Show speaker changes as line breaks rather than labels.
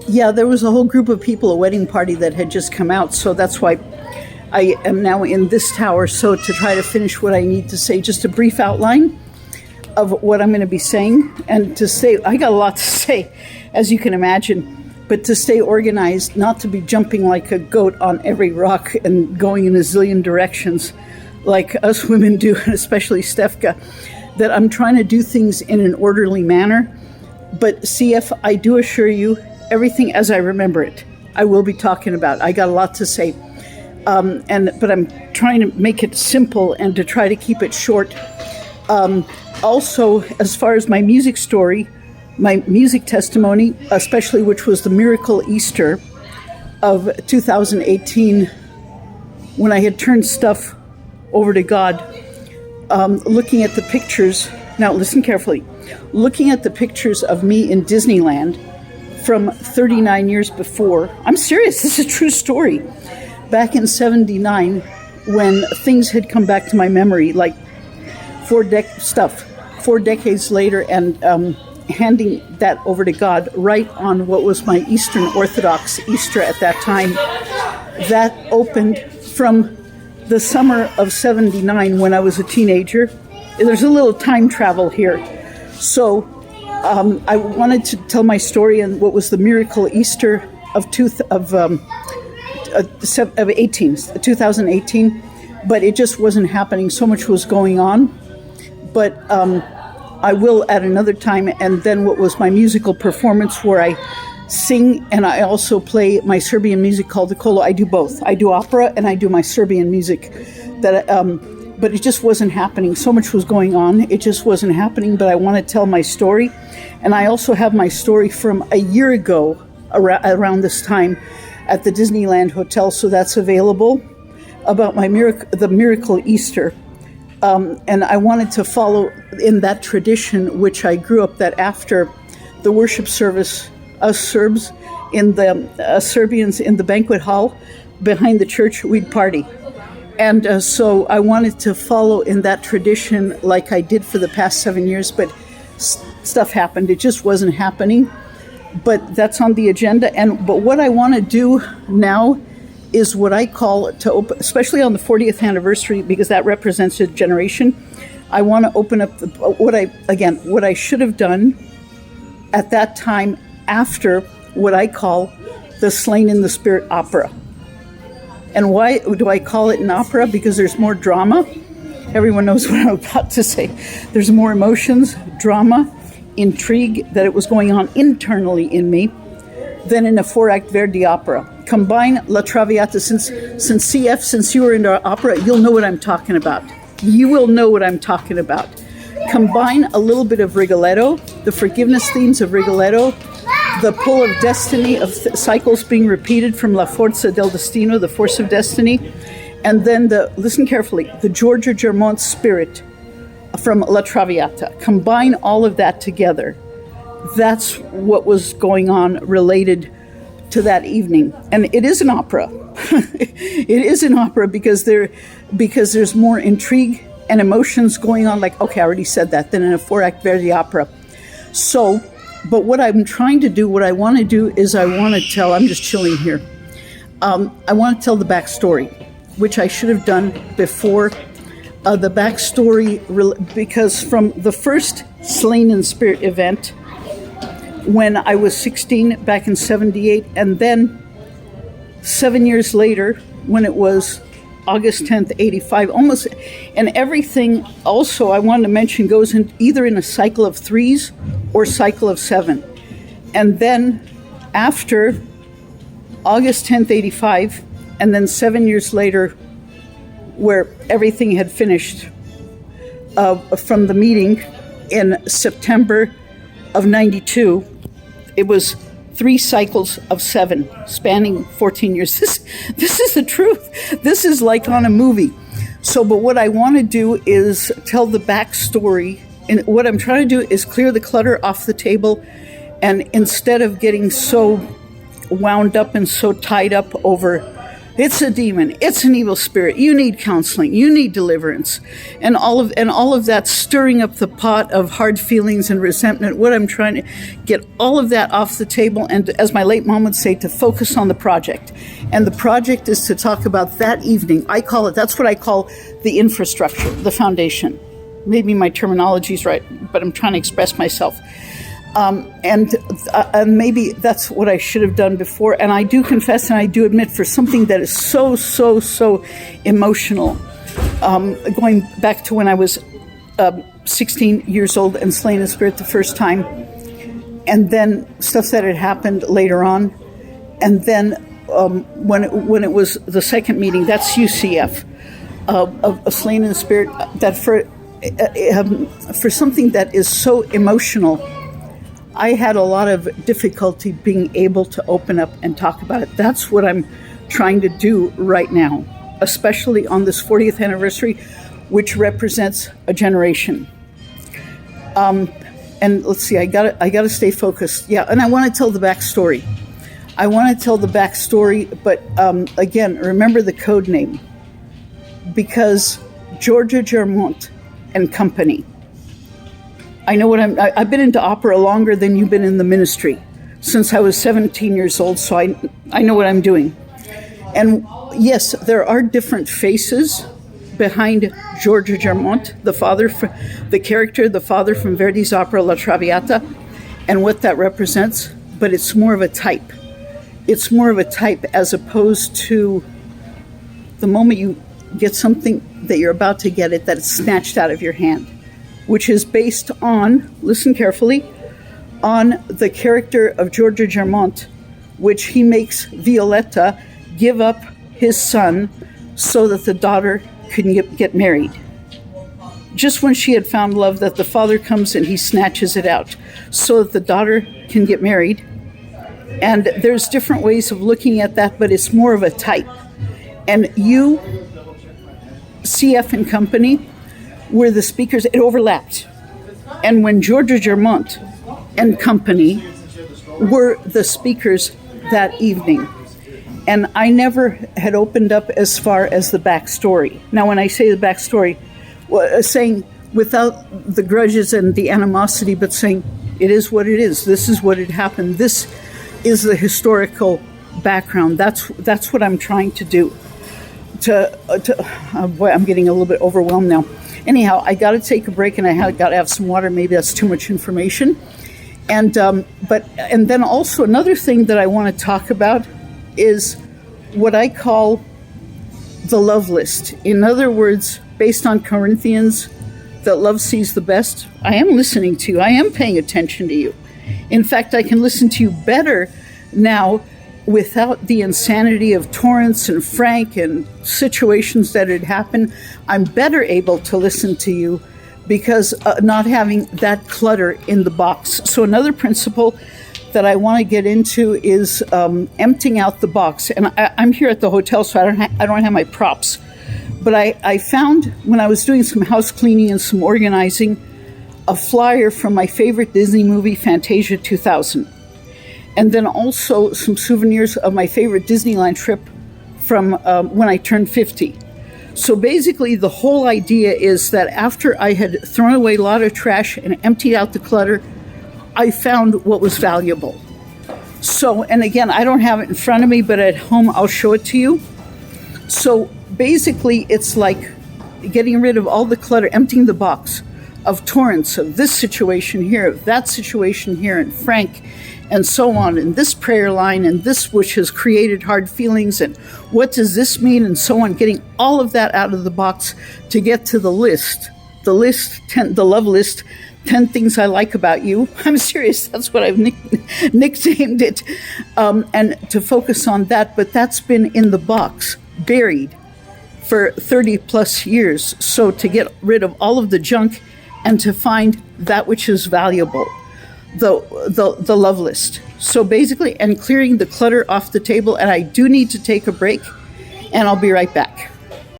Yeah, there was a whole group of people, a wedding party that had just come out, so that's why I am now in this tower. So to try to finish what I need to say, just a brief outline of what I'm going to be saying, and to say, I got a lot to say, as you can imagine, but to stay organized, not to be jumping like a goat on every rock and going in a zillion directions like us women do, especially Stefka, that I'm trying to do things in an orderly manner. But CF, I do assure you, everything as I remember it, I will be talking about. I got a lot to say. But I'm trying to make it simple and to try to keep it short. Also, as far as my music story, my music testimony, especially which was the Miracle Easter of 2018, when I had turned stuff over to God, looking at the pictures. Now listen carefully. Looking at the pictures of me in Disneyland from 39 years before. I'm serious, this is a true story. Back in 79, when things had come back to my memory, like 4 decades later, and handing that over to God right on what was my Eastern Orthodox Easter at that time. That opened from the summer of 79 when I was a teenager. There's a little time travel here. So I wanted to tell my story and what was the Miracle Easter of 2018, but it just wasn't happening. So much was going on. But I will at another time. And then what was my musical performance where I sing and I also play my Serbian music called the Kolo. I do both. I do opera and I do my Serbian music. But it just wasn't happening. So much was going on. It just wasn't happening. But I want to tell my story. And I also have my story from a year ago around this time at the Disneyland Hotel. So that's available about the Miracle Easter. And I wanted to follow in that tradition, which I grew up that after the worship service, us Serbs, Serbians in the banquet hall behind the church, we'd party. And so I wanted to follow in that tradition like I did for the past 7 years, but stuff happened. It just wasn't happening. But that's on the agenda. But what I want to do now is what I call to open, especially on the 40th anniversary, because that represents a generation. I want to open up what I should have done at that time after what I call the Slain in the Spirit opera. And why do I call it an opera? Because there's more drama. Everyone knows what I'm about to say. There's more emotions, drama, intrigue that it was going on internally in me than in a 4-act Verdi opera. Combine La Traviata, since you were into opera, you'll know what I'm talking about. You will know what I'm talking about. Combine a little bit of Rigoletto, the forgiveness themes of Rigoletto, the pull of destiny of cycles being repeated from La Forza del Destino, the force of destiny, and then listen carefully, the Giorgio Germont spirit from La Traviata. Combine all of that together. That's what was going on related to that evening. And it is an opera. It is an opera because there's more intrigue and emotions going on, like, okay, I already said that, than in a 4-act Verdi opera. So, but what I'm trying to do, what I want to do is I'm just chilling here. I want to tell the backstory, which I should have done before. The backstory, because from the first Slain in Spirit event, when I was 16 back in 78, and then 7 years later, when it was August 10th, 85, almost, and everything also I wanted to mention goes in either in a cycle of 3s or cycle of 7. And then after August 10th, 85, and then 7 years later, where everything had finished from the meeting in September of 92, it was 3 cycles of 7, spanning 14 years. This is the truth. This is like on a movie. So, but what I want to do is tell the backstory. And what I'm trying to do is clear the clutter off the table. And instead of getting so wound up and so tied up over It's a demon. It's an evil spirit. You need counseling. You need deliverance. And all of that stirring up the pot of hard feelings and resentment. What I'm trying to get all of that off the table, and as my late mom would say, to focus on the project. And the project is to talk about that evening. That's what I call the infrastructure, the foundation. Maybe my terminology is right, but I'm trying to express myself. And maybe that's what I should have done before. And I do confess and I do admit, for something that is so emotional, going back to when I was 16 years old and slain in spirit the first time, and then stuff that had happened later on, and then when it was the second meeting, that's UCF, of slain in spirit, that for something that is so emotional, I had a lot of difficulty being able to open up and talk about it. That's what I'm trying to do right now, especially on this 40th anniversary, which represents a generation. And let's see, I gotta stay focused. Yeah, and I want to tell the backstory. But again, remember the code name, because Georgia Germont and Company. I know I've been into opera longer than you've been in the ministry, since I was 17 years old, so I know what I'm doing. And yes, there are different faces behind Georgia Germont, the character from Verdi's opera La Traviata, and what that represents, but it's more of a type. It's more of a type, as opposed to the moment you get something that you're about to get it, that it's snatched out of your hand, which is based on, listen carefully, on the character of Georgia Germont, which he makes Violetta give up his son so that the daughter can get married. Just when she had found love, that the father comes and he snatches it out so that the daughter can get married. And there's different ways of looking at that, but it's more of a type. And you, CF and Company, were the speakers. It overlapped. And when Georgia Germont and Company were the speakers that evening, and I never had opened up as far as the backstory. Now, when I say the backstory, saying without the grudges and the animosity, but saying it is what it is. This is what had happened. This is the historical background. That's what I'm trying to do. Boy, I'm getting a little bit overwhelmed now. Anyhow, I got to take a break, and I got to have some water. Maybe that's too much information. And then also another thing that I want to talk about is what I call the love list. In other words, based on Corinthians, that love sees the best. I am listening to you. I am paying attention to you. In fact, I can listen to you better now without the insanity of Torrance and Frank and situations that had happened. I'm better able to listen to you because not having that clutter in the box. So another principle that I want to get into is emptying out the box. And I'm here at the hotel, so I don't have my props. But I found, when I was doing some house cleaning and some organizing, a flyer from my favorite Disney movie, Fantasia 2000. And then also some souvenirs of my favorite Disneyland trip from when I turned 50. So basically, the whole idea is that after I had thrown away a lot of trash and emptied out the clutter, I found what was valuable. So, and again, I don't have it in front of me, but at home I'll show it to you. So basically, it's like getting rid of all the clutter, emptying the box of Torrance, of this situation here, of that situation here, and Frank, and so on, and this prayer line, and this which has created hard feelings, and what does this mean, and so on, getting all of that out of the box to get to the love list, 10 things I like about you. I'm serious, that's what I've nicknamed it, and to focus on that, but that's been in the box, buried, for 30 plus years, so to get rid of all of the junk and to find that which is valuable. The love list. So basically, and clearing the clutter off the table, and I do need to take a break, and I'll be right back.